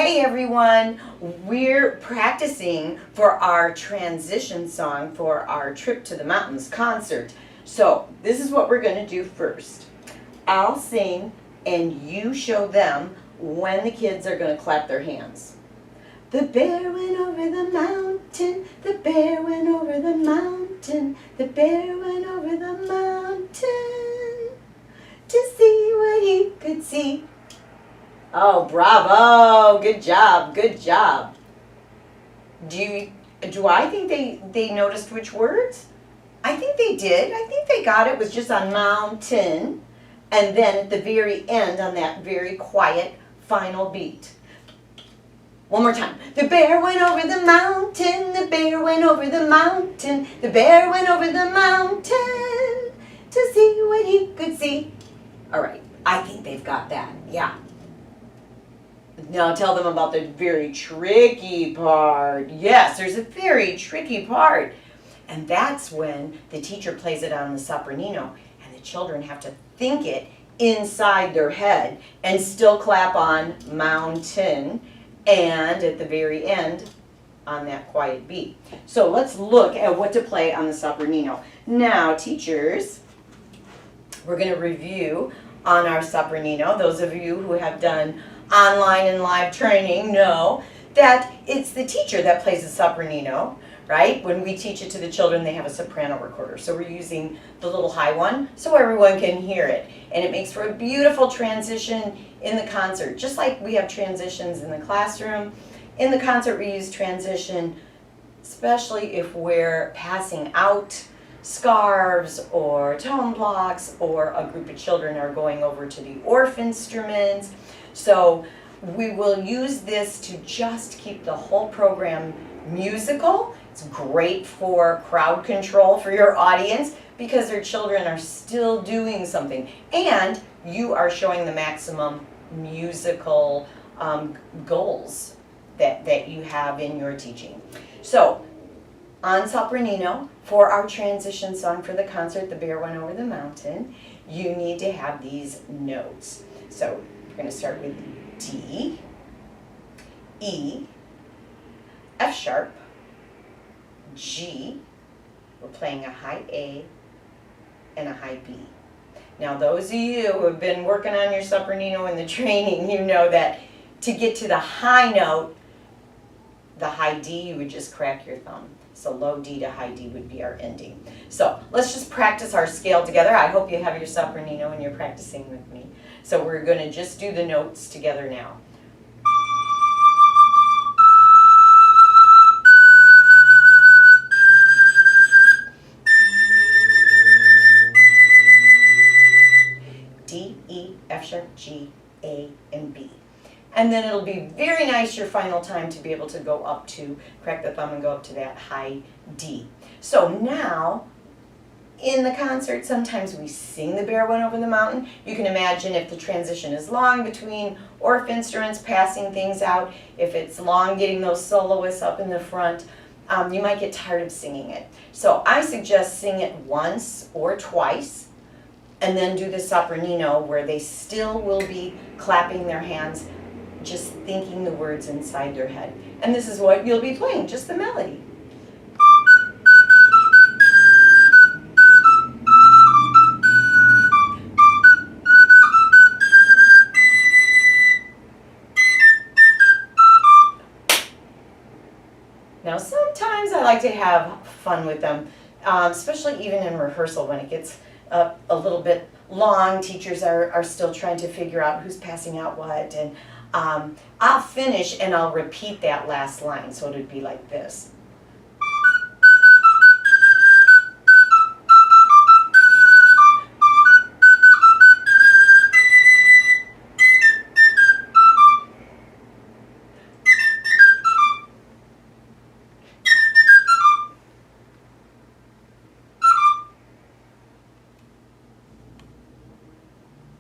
Hey everyone, we're practicing for our transition song for our Trip to the Mountains concert. So this is what we're going to do first. I'll sing and you show them when the kids are going to clap their hands. The bear went over the mountain, the bear went over the mountain, the bear went over the mountain to see what he could see. Oh, bravo! Good job, good job. Do I think they noticed which words? I think they did. I think they got it. It was just on mountain. And then at the very end on that very quiet final beat. One more time. The bear went over the mountain, the bear went over the mountain, the bear went over the mountain to see what he could see. All right, I think they've got that, yeah. Now tell them about the very tricky part. Yes, there's a very tricky part. And that's when the teacher plays it on the sopranino and the children have to think it inside their head and still clap on mountain and at the very end on that quiet beat. So let's look at what to play on the sopranino. Now teachers, we're going to review on our sopranino. Those of you who have done online and live training know that it's the teacher that plays the sopranino, right? When we teach it to the children, they have a soprano recorder. So we're using the little high one so everyone can hear it. And it makes for a beautiful transition in the concert. Just like we have transitions in the classroom, in the concert we use transition, especially if we're passing out scarves or tone blocks or a group of children are going over to the orff instruments. So we will use this to just keep the whole program musical. It's great for crowd control for your audience because their children are still doing something. And you are showing the maximum musical goals that you have in your teaching. So on sopranino, for our transition song for the concert, The Bear Went Over the Mountain, you need to have these notes. So we're going to start with D, E, F sharp, G, we're playing a high A and a high B. Now those of you who have been working on your sopranino in the training, you know that to get to the high note, the high D, you would just crack your thumb. So low D to high D would be our ending. So let's just practice our scale together. I hope you have your sopranino and you're practicing with me. So we're going to just do the notes together now. D, E, F sharp, G, A, and B. And then it'll be very nice your final time to be able to go up to, crack the thumb and go up to that high D. So now, in the concert, sometimes we sing The Bear Went Over the Mountain. You can imagine if the transition is long between orff instruments, passing things out, if it's long getting those soloists up in the front, you might get tired of singing it. So I suggest sing it once or twice, and then do the sopranino where they still will be clapping their hands, just thinking the words inside their head. And this is what you'll be playing, just the melody. Now sometimes I like to have fun with them, especially even in rehearsal when it gets a little bit long. Teachers are still trying to figure out who's passing out what, and I'll finish and I'll repeat that last line, so it would be like this.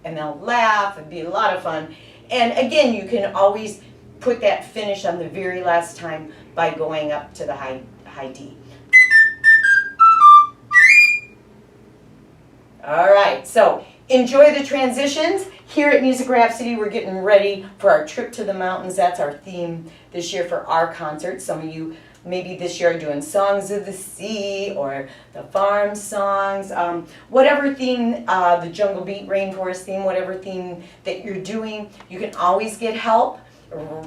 And they'll laugh. It'd be a lot of fun. And again, you can always put that finish on the very last time by going up to the high D. All right, so enjoy the transitions. Here at Music Rhapsody, we're getting ready for our trip to the mountains. That's our theme this year for our concert. Some of you maybe this year are doing Songs of the Sea or the farm songs, whatever theme, the Jungle Beat, Rainforest theme, whatever theme that you're doing, you can always get help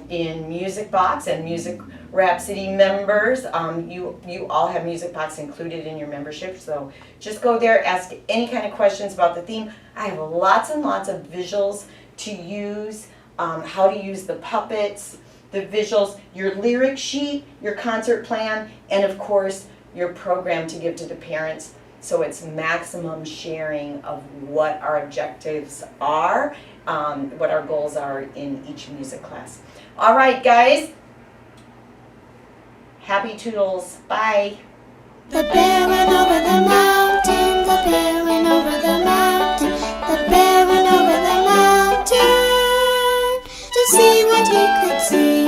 in Music Box and Music Rhapsody members. You all have Music Box included in your membership, so just go there, ask any kind of questions about the theme. I have lots and lots of visuals to use, how to use the puppets, the visuals, your lyric sheet, your concert plan, and of course your program to give to the parents, so it's maximum sharing of what our objectives are, what our goals are in each music class. All right, guys. Happy toodles. Bye. The bear went over the mountain, the bear went over the mountain, the bear went over the mountain to see what he could see.